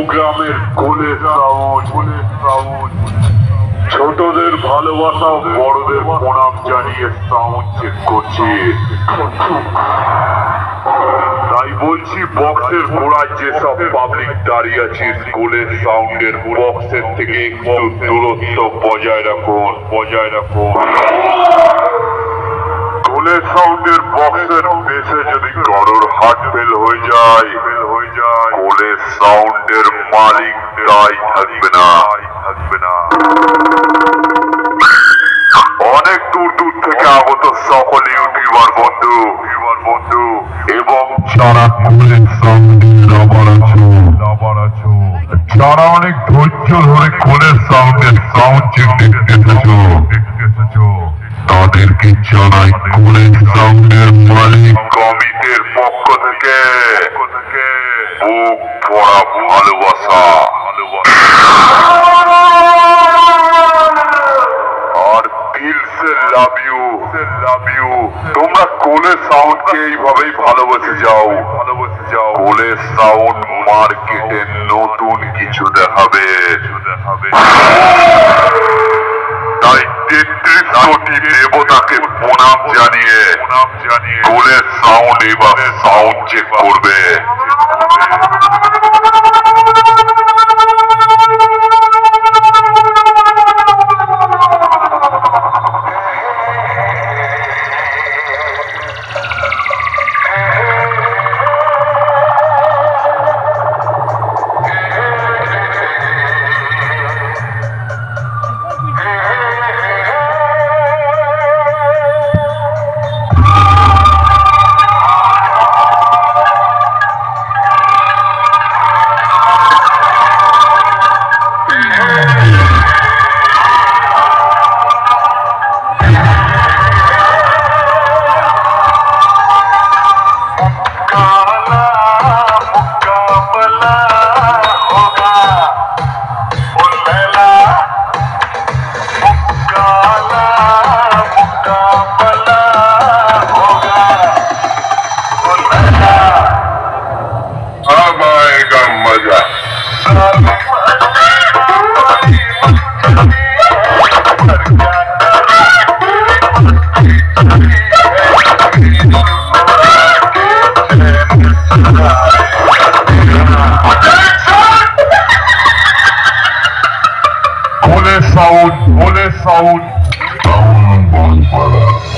গ্রামের কোলে সাউন্ড ছোটদের ভালোবাসা বড়দের প্রণাম জানিয়ে সাউন্ড চেক করছি। তাই বলছি বক্সের গোড়ায় যেসব পাবলিক দাঁড়িয়ে আছে স্কুলের সাউন্ডের বক্সের থেকে একটু দূরত্ব বজায় রাখুন। গোলের সাউন্ডের বক্সের বেসে যদি কারোর হার্ট ফেল হয়ে যায় গোলের সাউন্ডের মালিক দায়ী থাকবে না। অনেক দূর থেকে আগত সকল ইউটিউবার বন্ধু এবং যারা গোলের সাউন্ডের লাভার আছো, যারা অনেক ধৈর্য ধরে গোলের সাউন্ডের সাউন্ড চেক দেখতে এসেছো, তাদেরকে জানাই গোলের সাউন্ডের মালিক কমিটির পক্ষ থেকে বুক ভরা ভালোবাসা আর দিল সে লাভ ইউ। তোমরা গোলের সাউন্ডকে এইভাবেই ভালোবেসে যাও। গোলের সাউন্ড মার্কেটে নতুন কিছু দেখাবে। তাই 33 কোটি দেবতাকে প্রণাম জানিয়ে গোলের সাউন্ড এবার সাউন্ড চেক করবে। Sound, bond para